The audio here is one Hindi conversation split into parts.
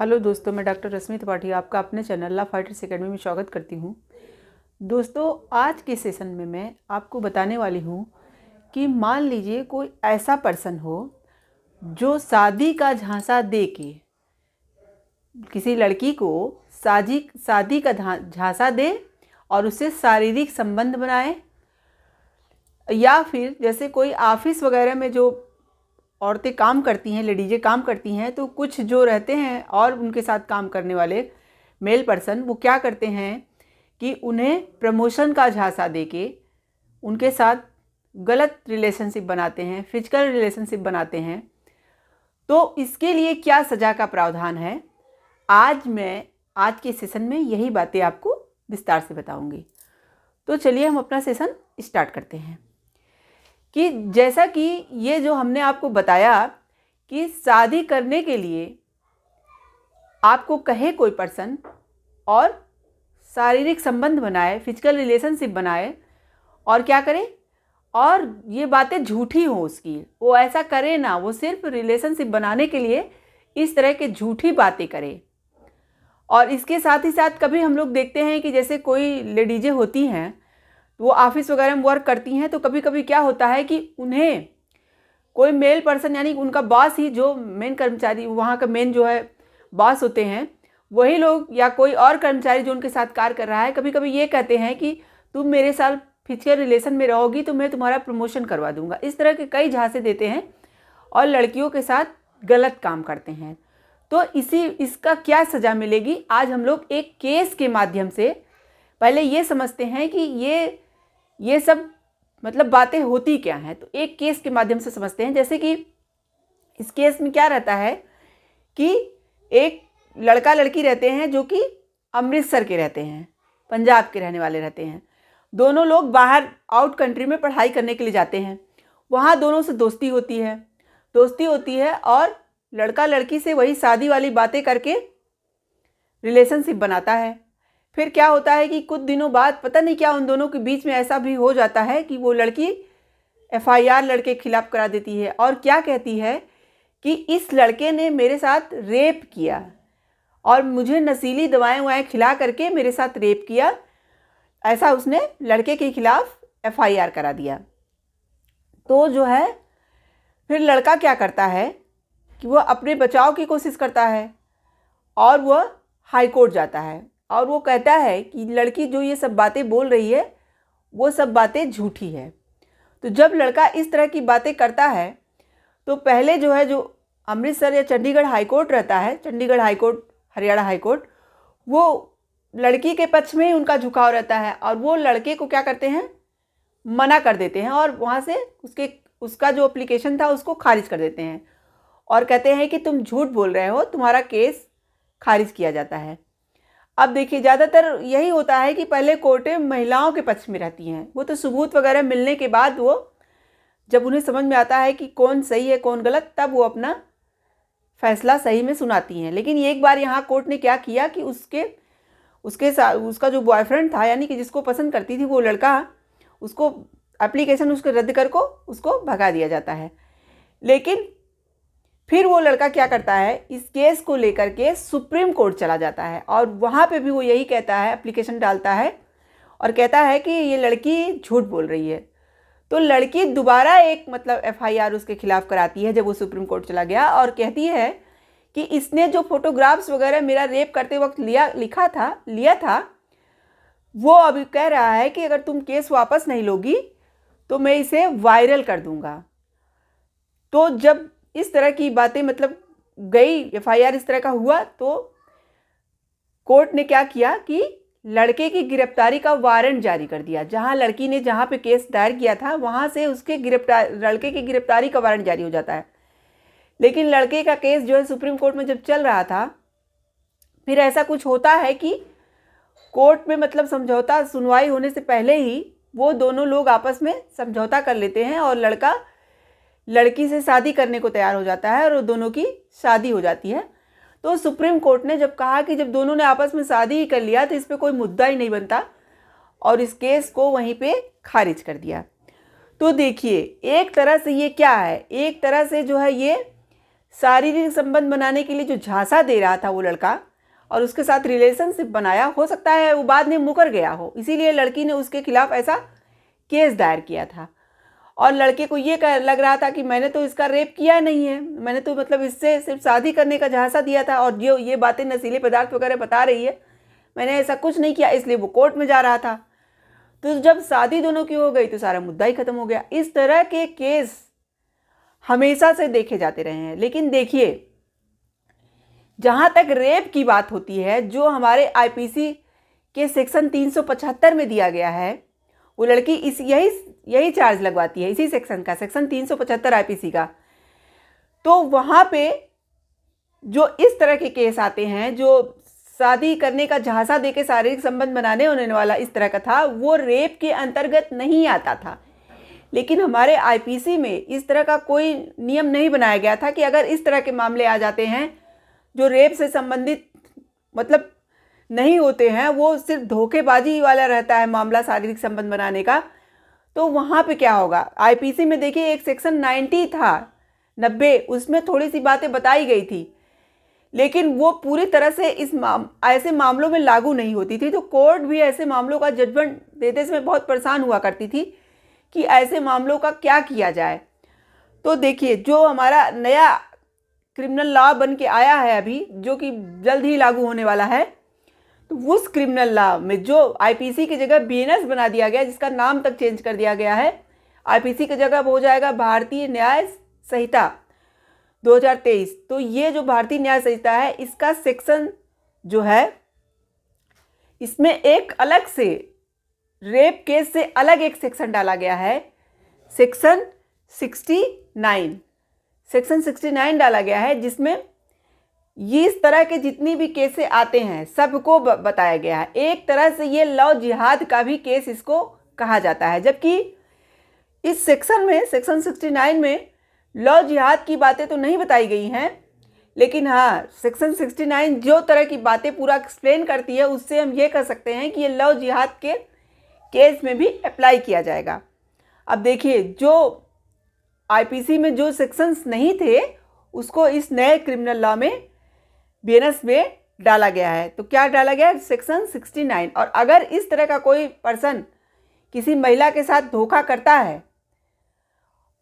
हेलो दोस्तों, मैं डॉक्टर रश्मि त्रिपाठी आपका अपने चैनल ला फाइटर्स एकेडमी में स्वागत करती हूँ। दोस्तों, आज के सेशन में मैं आपको बताने वाली हूँ कि मान लीजिए कोई ऐसा पर्सन हो जो शादी का झांसा दे के किसी लड़की को शादी का झांसा दे और उससे शारीरिक संबंध बनाए, या फिर जैसे कोई ऑफिस वगैरह में जो औरतें काम करती हैं, लेडीजें काम करती हैं, तो कुछ जो रहते हैं और उनके साथ काम करने वाले मेल पर्सन वो क्या करते हैं कि उन्हें प्रमोशन का झांसा देके उनके साथ गलत रिलेशनशिप बनाते हैं, फिजिकल रिलेशनशिप बनाते हैं। तो इसके लिए क्या सज़ा का प्रावधान है, आज के सेशन में यही बातें आपको विस्तार से बताऊंगी। तो चलिए हम अपना सेशन स्टार्ट करते हैं। कि जैसा कि ये जो हमने आपको बताया कि शादी करने के लिए आपको कहे कोई पर्सन और शारीरिक संबंध बनाए, फिजिकल रिलेशनशिप बनाए और क्या करे, और ये बातें झूठी हो उसकी, वो ऐसा करे ना, वो सिर्फ रिलेशनशिप बनाने के लिए इस तरह के झूठी बातें करे। और इसके साथ ही साथ कभी हम लोग देखते हैं कि जैसे कोई लेडीजें होती हैं वो ऑफिस वगैरह में वर्क करती हैं, तो कभी कभी क्या होता है कि उन्हें कोई मेल पर्सन यानी उनका बॉस ही, जो मेन कर्मचारी वहाँ का मेन जो है बॉस होते हैं, वही लोग या कोई और कर्मचारी जो उनके साथ कार्य कर रहा है, कभी कभी ये कहते हैं कि तुम मेरे साथ फिजिकल रिलेशन में रहोगी तो मैं तुम्हारा प्रमोशन करवा दूंगा। इस तरह के कई झांसे देते हैं और लड़कियों के साथ गलत काम करते हैं। तो इसका क्या सज़ा मिलेगी, आज हम लोग एक केस के माध्यम से पहले ये समझते हैं कि ये सब मतलब बातें होती क्या हैं। तो एक केस के माध्यम से समझते हैं। जैसे कि इस केस में क्या रहता है कि एक लड़का लड़की रहते हैं जो कि अमृतसर के रहते हैं, पंजाब के रहने वाले रहते हैं। दोनों लोग बाहर आउट कंट्री में पढ़ाई करने के लिए जाते हैं। वहाँ दोनों से दोस्ती होती है और लड़का लड़की से वही शादी वाली बातें करके रिलेशनशिप बनाता है। फिर क्या होता है कि कुछ दिनों बाद पता नहीं क्या उन दोनों के बीच में ऐसा भी हो जाता है कि वो लड़की FIR लड़के के खिलाफ करा देती है और क्या कहती है कि इस लड़के ने मेरे साथ रेप किया और मुझे नशीली दवाएं खिला करके मेरे साथ रेप किया, ऐसा उसने लड़के के खिलाफ FIR करा दिया। तो जो है फिर लड़का क्या करता है कि वह अपने बचाव की कोशिश करता है और वह हाई कोर्ट जाता है और वो कहता है कि लड़की जो ये सब बातें बोल रही है वो सब बातें झूठी है। तो जब लड़का इस तरह की बातें करता है तो पहले जो है, जो अमृतसर या चंडीगढ़ हाई कोर्ट रहता है, Chandigarh high court, Haryana high court, वो लड़की के पक्ष में ही उनका झुकाव रहता है और वो लड़के को क्या करते हैं, मना कर देते हैं और वहाँ से उसका जो एप्लीकेशन था उसको खारिज कर देते हैं और कहते हैं कि तुम झूठ बोल रहे हो, तुम्हारा केस खारिज किया जाता है। अब देखिए, ज़्यादातर यही होता है कि पहले कोर्टें महिलाओं के पक्ष में रहती हैं। वो तो सबूत वगैरह मिलने के बाद वो जब उन्हें समझ में आता है कि कौन सही है कौन गलत, तब वो अपना फैसला सही में सुनाती हैं। लेकिन एक बार यहाँ कोर्ट ने क्या किया कि उसका जो बॉयफ्रेंड था, यानी कि जिसको पसंद करती थी वो लड़का, उसको एप्लीकेशन उसको रद्द कर को उसको भगा दिया जाता है। लेकिन फिर वो लड़का क्या करता है, इस केस को लेकर के सुप्रीम कोर्ट चला जाता है और वहाँ पे भी वो यही कहता है, एप्लीकेशन डालता है और कहता है कि ये लड़की झूठ बोल रही है। तो लड़की दोबारा एक मतलब FIR उसके खिलाफ कराती है जब वो सुप्रीम कोर्ट चला गया और कहती है कि इसने जो फोटोग्राफ्स वगैरह मेरा रेप करते वक्त लिया था, वो अभी कह रहा है कि अगर तुम केस वापस नहीं लोगी तो मैं इसे वायरल कर दूंगा। तो जब इस तरह की बातें मतलब गई, FIR इस तरह का हुआ, तो कोर्ट ने क्या किया कि लड़के की गिरफ्तारी का वारंट जारी कर दिया। जहां लड़की ने जहां पे केस दायर किया था वहां से लड़के की गिरफ्तारी का वारंट जारी हो जाता है। लेकिन लड़के का केस जो है सुप्रीम कोर्ट में जब चल रहा था, फिर ऐसा कुछ होता है कि कोर्ट में मतलब समझौता सुनवाई होने से पहले ही वो दोनों लोग आपस में समझौता कर लेते हैं और लड़का लड़की से शादी करने को तैयार हो जाता है और दोनों की शादी हो जाती है। तो सुप्रीम कोर्ट ने जब कहा कि जब दोनों ने आपस में शादी ही कर लिया तो इस पे कोई मुद्दा ही नहीं बनता और इस केस को वहीं पे खारिज कर दिया। तो देखिए, एक तरह से ये क्या है, एक तरह से जो है ये शारीरिक संबंध बनाने के लिए जो झांसा दे रहा था वो लड़का और उसके साथ रिलेशनशिप बनाया, हो सकता है वो बाद में मुकर गया हो, इसीलिए लड़की ने उसके खिलाफ ऐसा केस दायर किया था। और लड़के को ये लग रहा था कि मैंने तो इसका रेप किया नहीं है, मैंने तो मतलब इससे सिर्फ शादी करने का झांसा दिया था, और जो ये बातें नशीले पदार्थ वगैरह बता रही है, मैंने ऐसा कुछ नहीं किया, इसलिए वो कोर्ट में जा रहा था। तो जब शादी दोनों की हो गई तो सारा मुद्दा ही खत्म हो गया। इस तरह के केस हमेशा से देखे जाते रहे हैं। लेकिन देखिए, जहाँ तक रेप की बात होती है, जो हमारे आईपीसी के सेक्शन 375 में दिया गया है, वो लड़की यही चार्ज लगवाती है, इसी सेक्शन का, सेक्शन 375 आईपीसी का। तो वहाँ पे जो इस तरह के केस आते हैं, जो शादी करने का झांसा देके शारीरिक संबंध बनाने होने वाला इस तरह का था, वो रेप के अंतर्गत नहीं आता था। लेकिन हमारे आईपीसी में इस तरह का कोई नियम नहीं बनाया गया था कि अगर इस तरह के मामले आ जाते हैं जो रेप से संबंधित मतलब नहीं होते हैं, वो सिर्फ धोखेबाजी वाला रहता है मामला शारीरिक संबंध बनाने का, तो वहाँ पे क्या होगा। आईपीसी में देखिए एक सेक्शन 90 था, 90, उसमें थोड़ी सी बातें बताई गई थी, लेकिन वो पूरी तरह से ऐसे मामलों में लागू नहीं होती थी। तो कोर्ट भी ऐसे मामलों का जजमेंट देते समय बहुत परेशान हुआ करती थी कि ऐसे मामलों का क्या किया जाए। तो देखिए, जो हमारा नया क्रिमिनल लॉ बन के आया है अभी, जो कि जल्द ही लागू होने वाला है, तो उस क्रिमिनल लॉ में जो आईपीसी की जगह बीएनएस बना दिया गया, जिसका नाम तक चेंज कर दिया गया है, आईपीसी की जगह हो जाएगा भारतीय न्याय संहिता 2023। तो ये जो भारतीय न्याय संहिता है, इसका सेक्शन जो है, इसमें एक अलग से रेप केस से अलग एक सेक्शन डाला गया है, सेक्शन 69। सेक्शन 69 डाला गया है, जिसमें ये इस तरह के जितनी भी केसें आते हैं सबको बताया गया है। एक तरह से ये लव जिहाद का भी केस इसको कहा जाता है, जबकि इस सेक्शन में, सेक्शन 69 में लव जिहाद की बातें तो नहीं बताई गई हैं, लेकिन हाँ, सेक्शन 69 जो तरह की बातें पूरा एक्सप्लेन करती है, उससे हम ये कह सकते हैं कि ये लव जिहाद के केस में भी अप्लाई किया जाएगा। अब देखिए, जो आईपीसी में जो सेक्शंस नहीं थे, उसको इस नए क्रिमिनल लॉ में बीएनएस में डाला गया है। तो क्या डाला गया है? सेक्शन 69। और अगर इस तरह का कोई पर्सन किसी महिला के साथ धोखा करता है,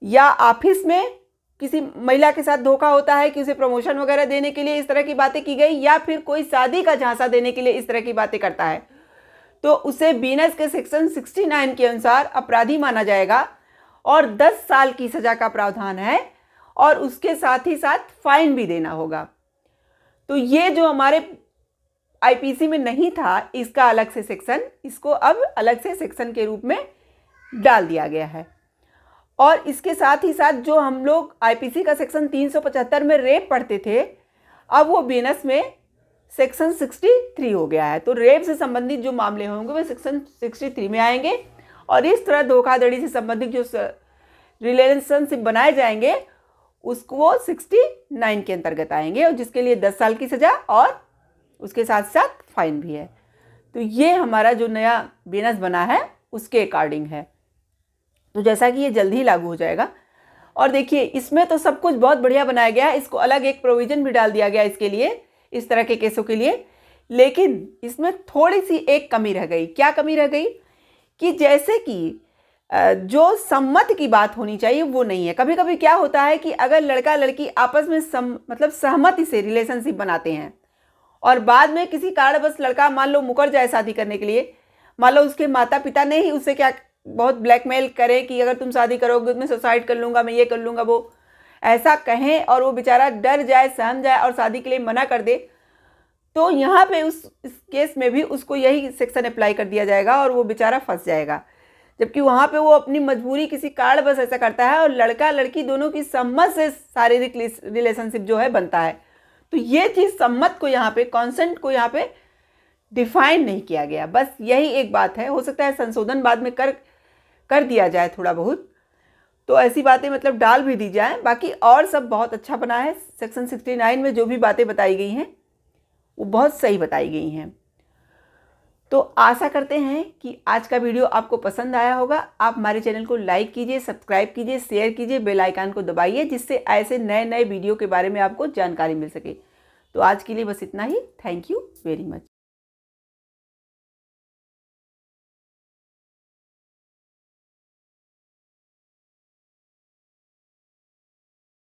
या ऑफिस में किसी महिला के साथ धोखा होता है कि उसे प्रमोशन वगैरह देने के लिए इस तरह की बातें की गई, या फिर कोई शादी का झांसा देने के लिए इस तरह की बातें करता है, तो उसे बीएनएस के सेक्शन 69 के अनुसार अपराधी माना जाएगा और 10 साल की सजा का प्रावधान है, और उसके साथ ही साथ फाइन भी देना होगा। तो ये जो हमारे आईपीसी में नहीं था, इसका अलग से सेक्शन, इसको अब अलग से सेक्शन के रूप में डाल दिया गया है। और इसके साथ ही साथ जो हम लोग आईपीसी का सेक्शन 375 में रेप पढ़ते थे, अब वो बीएनएस में सेक्शन 63 हो गया है। तो रेप से संबंधित जो मामले होंगे वो सेक्शन 63 में आएंगे, और इस तरह धोखाधड़ी से संबंधित जो रिलेशनशिप बनाए जाएंगे उसको 69 के अंतर्गत आएंगे, और जिसके लिए 10 साल की सज़ा और उसके साथ साथ फाइन भी है। तो ये हमारा जो नया बीएनएस बना है उसके अकॉर्डिंग है। तो जैसा कि ये जल्द ही लागू हो जाएगा। और देखिए, इसमें तो सब कुछ बहुत बढ़िया बनाया गया है, इसको अलग एक प्रोविज़न भी डाल दिया गया इसके लिए, इस तरह के केसों के लिए। लेकिन इसमें थोड़ी सी एक कमी रह गई। क्या कमी रह गई? कि जैसे कि जो सम्मत की बात होनी चाहिए वो नहीं है। कभी कभी क्या होता है कि अगर लड़का लड़की आपस में मतलब सहमति से रिलेशनशिप बनाते हैं, और बाद में किसी कारणवश लड़का मान लो मुकर जाए शादी करने के लिए, मान लो उसके माता पिता ने ही उससे क्या बहुत ब्लैकमेल करे कि अगर तुम शादी करोगे मैं सुसाइड कर लूँगा, मैं ये कर लूँगा, वो ऐसा कहें, और वो बेचारा डर जाए, सहम जाए और शादी के लिए मना कर दे, तो यहाँ पे इस केस में भी उसको यही सेक्शन अप्लाई कर दिया जाएगा और वो बेचारा फंस जाएगा। जबकि वहाँ पे वो अपनी मजबूरी किसी कारणवश ऐसा करता है, और लड़का लड़की दोनों की सम्मत से शारीरिक रिलेशनशिप जो है बनता है। तो ये चीज़ सम्मत को यहाँ पे, कॉन्सेंट को यहाँ पे डिफाइन नहीं किया गया। बस यही एक बात है। हो सकता है संशोधन बाद में कर दिया जाए थोड़ा बहुत, तो ऐसी बातें मतलब डाल भी दी जाए। बाकी और सब बहुत अच्छा बना है। सेक्शन 69 में जो भी बातें बताई गई हैं वो बहुत सही बताई गई हैं। तो आशा करते हैं कि आज का वीडियो आपको पसंद आया होगा। आप हमारे चैनल को लाइक कीजिए, सब्सक्राइब कीजिए, शेयर कीजिए, बेल आइकन को दबाइए, जिससे ऐसे नए नए वीडियो के बारे में आपको जानकारी मिल सके। तो आज के लिए बस इतना ही। Thank you very much.